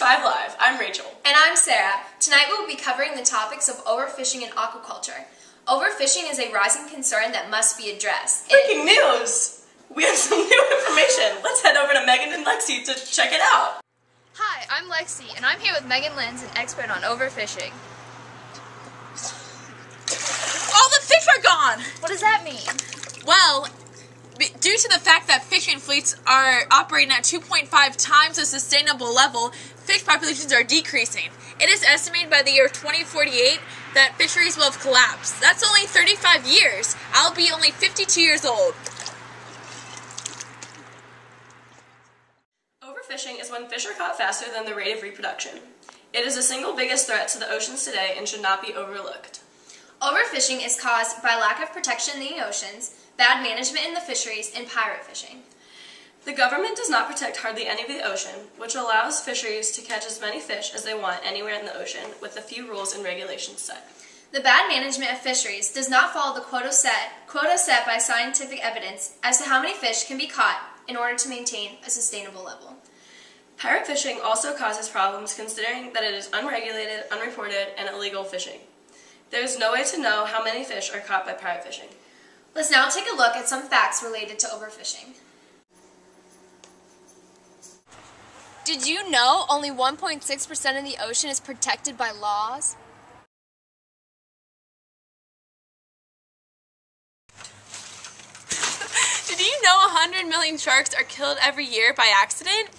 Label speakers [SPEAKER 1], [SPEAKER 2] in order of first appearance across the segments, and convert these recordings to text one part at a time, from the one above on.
[SPEAKER 1] 5 Live. I'm Rachel.
[SPEAKER 2] And I'm Sarah. Tonight we will be covering the topics of overfishing and aquaculture. Overfishing is a rising concern that must be addressed.
[SPEAKER 1] Breaking news! We have some new information. Let's head over to Megan and Lexi to check it out.
[SPEAKER 3] Hi, I'm Lexi, and I'm here with Megan Lenz, an expert on overfishing.
[SPEAKER 4] All the fish are gone!
[SPEAKER 3] What does that mean?
[SPEAKER 4] Well, due to the fact that fishing fleets are operating at 2.5 times the sustainable level, fish populations are decreasing. It is estimated by the year 2048 that fisheries will have collapsed. That's only 35 years. I'll be only 52 years old.
[SPEAKER 1] Overfishing is when fish are caught faster than the rate of reproduction. It is the single biggest threat to the oceans today and should not be overlooked.
[SPEAKER 2] Overfishing is caused by lack of protection in the oceans, bad management in the fisheries, and pirate fishing.
[SPEAKER 1] The government does not protect hardly any of the ocean, which allows fisheries to catch as many fish as they want anywhere in the ocean, with a few rules and regulations set.
[SPEAKER 2] The bad management of fisheries does not follow the quota set by scientific evidence as to how many fish can be caught in order to maintain a sustainable level.
[SPEAKER 1] Pirate fishing also causes problems considering that it is unregulated, unreported, and illegal fishing. There is no way to know how many fish are caught by pirate fishing.
[SPEAKER 2] Let's now take a look at some facts related to overfishing. Did you know only 1.6% of the ocean is protected by laws?
[SPEAKER 4] Did you know 100 million sharks are killed every year by accident?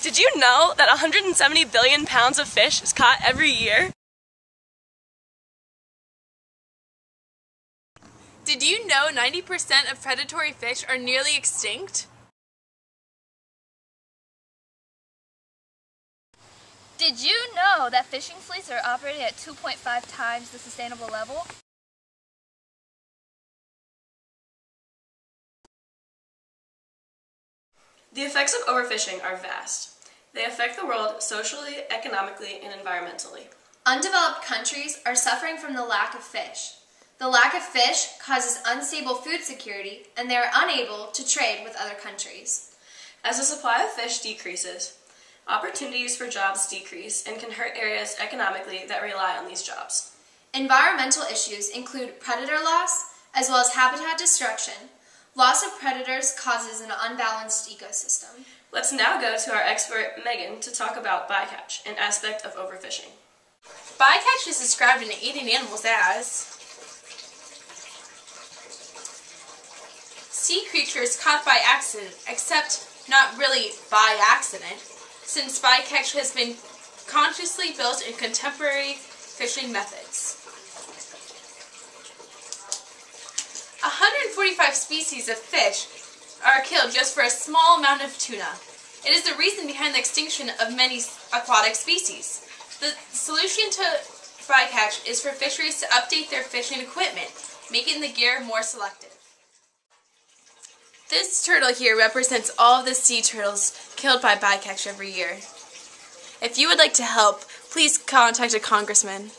[SPEAKER 1] Did you know that 170 billion pounds of fish is caught every year?
[SPEAKER 4] Did you know 90% of predatory fish are nearly extinct?
[SPEAKER 3] Did you know that fishing fleets are operating at 2.5 times the sustainable level?
[SPEAKER 1] The effects of overfishing are vast. They affect the world socially, economically, and environmentally.
[SPEAKER 2] Undeveloped countries are suffering from the lack of fish. The lack of fish causes unstable food security, and they are unable to trade with other countries.
[SPEAKER 1] As the supply of fish decreases, opportunities for jobs decrease and can hurt areas economically that rely on these jobs.
[SPEAKER 2] Environmental issues include predator loss, as well as habitat destruction. Loss of predators causes an unbalanced ecosystem.
[SPEAKER 1] Let's now go to our expert, Megan, to talk about bycatch, an aspect of overfishing.
[SPEAKER 4] Bycatch is described in eating animals as sea creatures caught by accident, except not really by accident, since bycatch has been consciously built in contemporary fishing methods. 145 species of fish are killed just for a small amount of tuna. It is the reason behind the extinction of many aquatic species. The solution to bycatch is for fisheries to update their fishing equipment, making the gear more selective. This turtle here represents all of the sea turtles killed by bycatch every year. If you would like to help, please contact a congressman.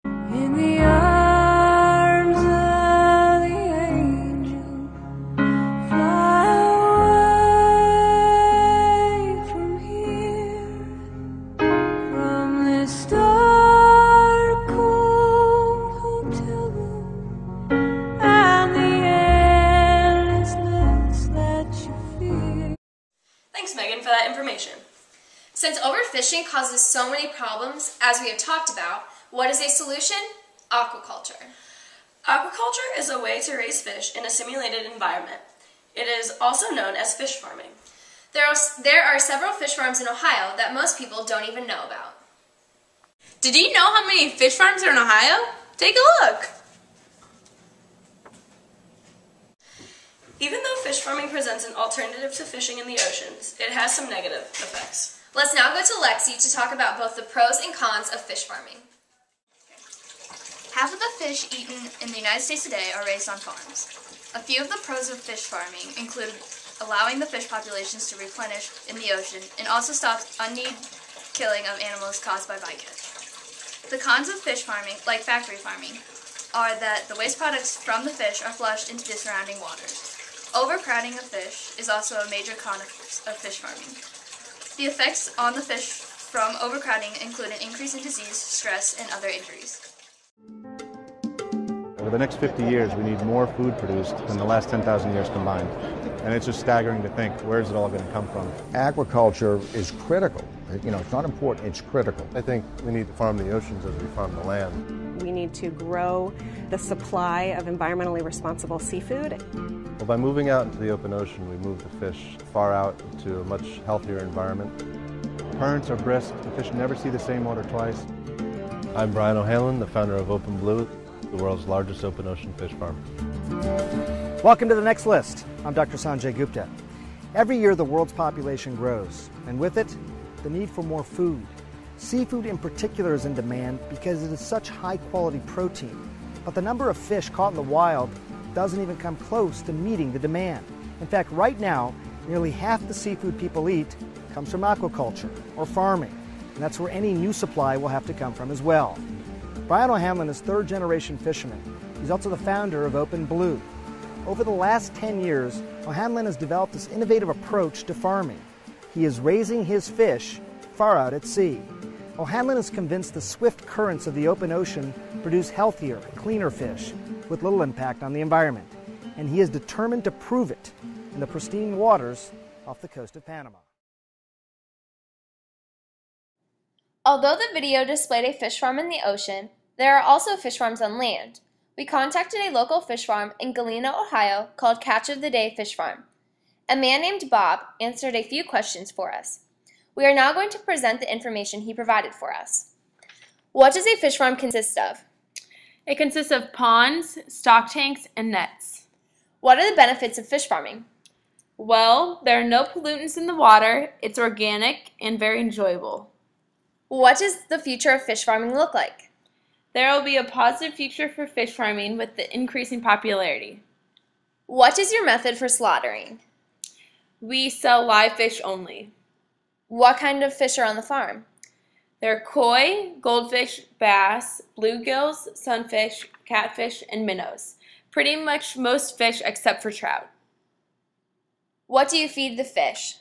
[SPEAKER 5] In the arms of the angel, fly away from here, from this dark, cold hotel room, and the endlessness that you fear.
[SPEAKER 1] Thanks, Megan, for that information.
[SPEAKER 2] Since overfishing causes so many problems, as we have talked about, what is a solution? Aquaculture.
[SPEAKER 1] Aquaculture is a way to raise fish in a simulated environment. It is also known as fish farming.
[SPEAKER 2] There are several fish farms in Ohio that most people don't even know about.
[SPEAKER 4] Did you know how many fish farms are in Ohio? Take a look!
[SPEAKER 1] Even though fish farming presents an alternative to fishing in the oceans, it has some negative effects.
[SPEAKER 2] Let's now go to Lexi to talk about both the pros and cons of fish farming.
[SPEAKER 3] Half of the fish eaten in the United States today are raised on farms. A few of the pros of fish farming include allowing the fish populations to replenish in the ocean and also stops unneeded killing of animals caused by bycatch. The cons of fish farming, like factory farming, are that the waste products from the fish are flushed into the surrounding waters. Overcrowding of fish is also a major con of fish farming. The effects on the fish from overcrowding include an increase in disease, stress, and other injuries.
[SPEAKER 6] Over the next 50 years, we need more food produced than the last 10,000 years combined. And it's just staggering to think, where's it all going to come from?
[SPEAKER 7] Aquaculture is critical. You know, it's not important, it's critical.
[SPEAKER 6] I think we need to farm the oceans as we farm the land.
[SPEAKER 8] We need to grow the supply of environmentally responsible seafood.
[SPEAKER 6] Well, by moving out into the open ocean, we move the fish far out to a much healthier environment. Currents are brisk, the fish never see the same water twice. I'm Brian O'Hanlon, the founder of Open Blue, the world's largest open ocean fish farm.
[SPEAKER 9] Welcome to The Next List. I'm Dr. Sanjay Gupta. Every year the world's population grows, and with it, the need for more food. Seafood in particular is in demand because it is such high quality protein, but the number of fish caught in the wild doesn't even come close to meeting the demand. In fact, right now, nearly half the seafood people eat comes from aquaculture, or farming, and that's where any new supply will have to come from as well. Brian O'Hanlon is third-generation fisherman. He's also the founder of Open Blue. Over the last 10 years, O'Hanlon has developed this innovative approach to farming. He is raising his fish far out at sea. O'Hanlon is convinced the swift currents of the open ocean produce healthier, cleaner fish with little impact on the environment. And he is determined to prove it in the pristine waters off the coast of Panama.
[SPEAKER 2] Although the video displayed a fish farm in the ocean, there are also fish farms on land. We contacted a local fish farm in Galena, Ohio called Catch of the Day Fish Farm. A man named Bob answered a few questions for us. We are now going to present the information he provided for us. What does a fish farm consist of?
[SPEAKER 10] It consists of ponds, stock tanks, and nets.
[SPEAKER 2] What are the benefits of fish farming?
[SPEAKER 10] Well, there are no pollutants in the water, it's organic, and very enjoyable.
[SPEAKER 2] What does the future of fish farming look like?
[SPEAKER 10] There will be a positive future for fish farming with the increasing popularity.
[SPEAKER 2] What is your method for slaughtering?
[SPEAKER 10] We sell live fish only.
[SPEAKER 2] What kind of fish are on the farm?
[SPEAKER 10] There are koi, goldfish, bass, bluegills, sunfish, catfish, and minnows. Pretty much most fish except for trout.
[SPEAKER 2] What do you feed the fish?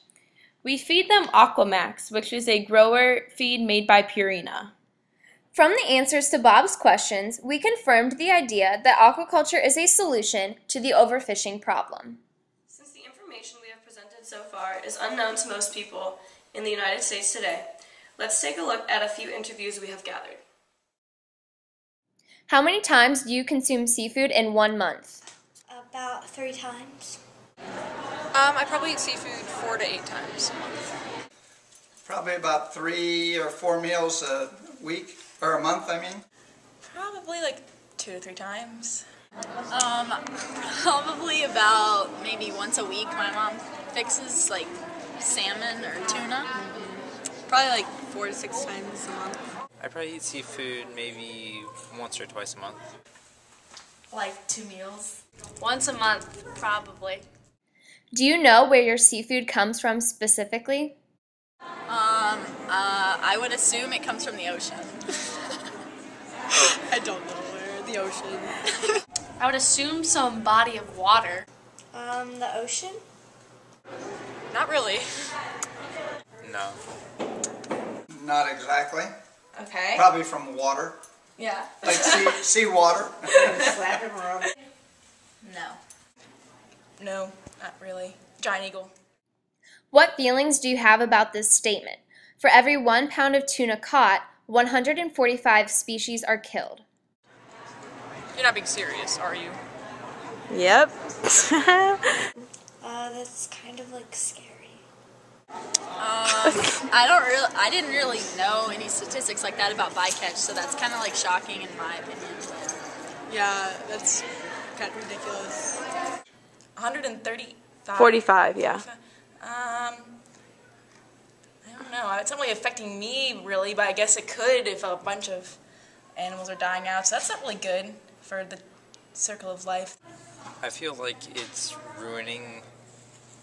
[SPEAKER 10] We feed them Aquamax, which is a grower feed made by Purina.
[SPEAKER 2] From the answers to Bob's questions, we confirmed the idea that aquaculture is a solution to the overfishing problem.
[SPEAKER 1] Since the information we have presented so far is unknown to most people in the United States today, let's take a look at a few interviews we have gathered.
[SPEAKER 2] How many times do you consume seafood in 1 month?
[SPEAKER 11] About 3 times.
[SPEAKER 12] I probably eat seafood 4 to 8 times a month.
[SPEAKER 13] Probably about 3 or 4 meals a week, or a month, I mean.
[SPEAKER 12] Probably like 2 to 3 times. Probably about maybe once a week. My mom fixes like salmon or tuna. Probably like 4 to 6 times a month.
[SPEAKER 14] I probably eat seafood maybe once or twice a month.
[SPEAKER 11] Like 2 meals.
[SPEAKER 3] Once a month, probably.
[SPEAKER 2] Do you know where your seafood comes from specifically?
[SPEAKER 12] I would assume it comes from the ocean. I don't know where. The ocean.
[SPEAKER 3] I would assume some body of water.
[SPEAKER 11] The ocean?
[SPEAKER 12] Not really.
[SPEAKER 14] No.
[SPEAKER 13] Not exactly.
[SPEAKER 12] Okay.
[SPEAKER 13] Probably from water.
[SPEAKER 12] Yeah.
[SPEAKER 13] Like sea water.
[SPEAKER 12] No. No, not really. Giant eagle.
[SPEAKER 2] What feelings do you have about this statement? For every 1 pound of tuna caught, 145 species are killed.
[SPEAKER 12] You're not being serious, are you?
[SPEAKER 10] Yep.
[SPEAKER 11] That's kind of like scary.
[SPEAKER 12] I didn't really know any statistics like that about bycatch, so that's kind of like shocking in my opinion. Yeah, that's kind of ridiculous. 135.
[SPEAKER 10] 45, yeah.
[SPEAKER 12] I don't know. It's not really affecting me really, but I guess it could if a bunch of animals are dying out. So that's not really good for the circle of life.
[SPEAKER 14] I feel like it's ruining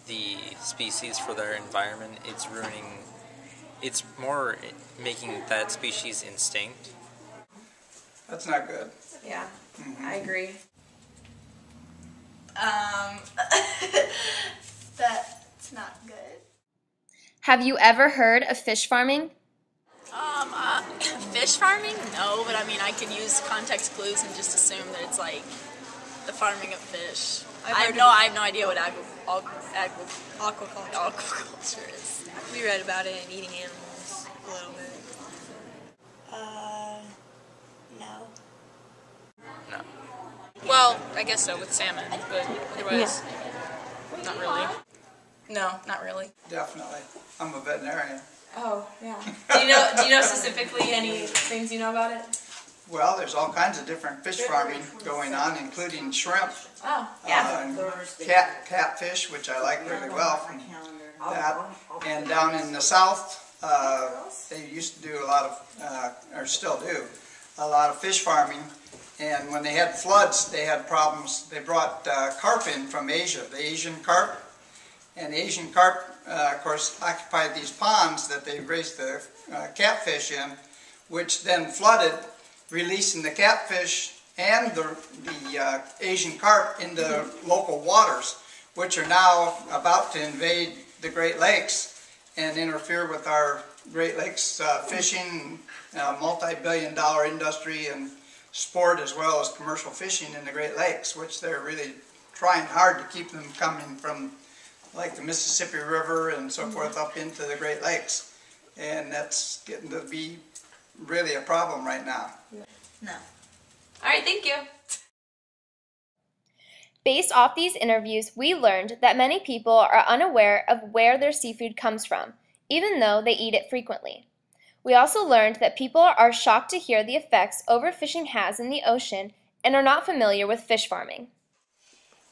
[SPEAKER 14] the species for their environment. It's more making that species extinct.
[SPEAKER 13] That's not good.
[SPEAKER 12] Yeah, I agree.
[SPEAKER 11] That's not good.
[SPEAKER 2] Have you ever heard of fish farming?
[SPEAKER 4] Fish farming? No, but I mean, I could use context clues and just assume that it's like the farming of fish. I have no idea what aquaculture is.
[SPEAKER 15] We read about it and eating animals a little bit.
[SPEAKER 11] No.
[SPEAKER 14] No.
[SPEAKER 15] Well, I guess so with salmon, but otherwise, not really.
[SPEAKER 12] No, not really.
[SPEAKER 13] Definitely. I'm a veterinarian.
[SPEAKER 12] Oh, yeah. Do you know specifically any things you know about it?
[SPEAKER 13] Well, there's all kinds of different fish farming going on, including shrimp.
[SPEAKER 12] Oh, yeah.
[SPEAKER 13] And catfish, which I like really well from that. And down in the south, they used to do a lot of, or still do, a lot of fish farming. And when they had floods, they had problems. They brought carp in from Asia, the Asian carp. And the Asian carp, of course, occupied these ponds that they raised the catfish in, which then flooded, releasing the catfish and the Asian carp into local waters, which are now about to invade the Great Lakes and interfere with our Great Lakes fishing, multi-billion-dollar industry and sport, as well as commercial fishing in the Great Lakes, which they're really trying hard to keep them coming from, like the Mississippi River and so forth, up into the Great Lakes. And that's getting to be really a problem right now.
[SPEAKER 11] No.
[SPEAKER 10] All right, thank you.
[SPEAKER 2] Based off these interviews, we learned that many people are unaware of where their seafood comes from, even though they eat it frequently. We also learned that people are shocked to hear the effects overfishing has in the ocean and are not familiar with fish farming.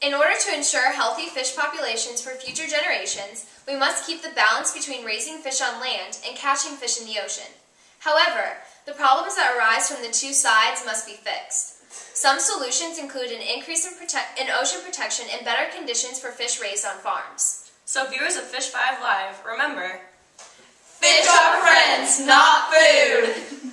[SPEAKER 2] In order to ensure healthy fish populations for future generations, we must keep the balance between raising fish on land and catching fish in the ocean. However, the problems that arise from the two sides must be fixed. Some solutions include an increase in ocean protection and better conditions for fish raised on farms.
[SPEAKER 1] So viewers of Fish 5 Live, remember,
[SPEAKER 2] Fish are friends, not food!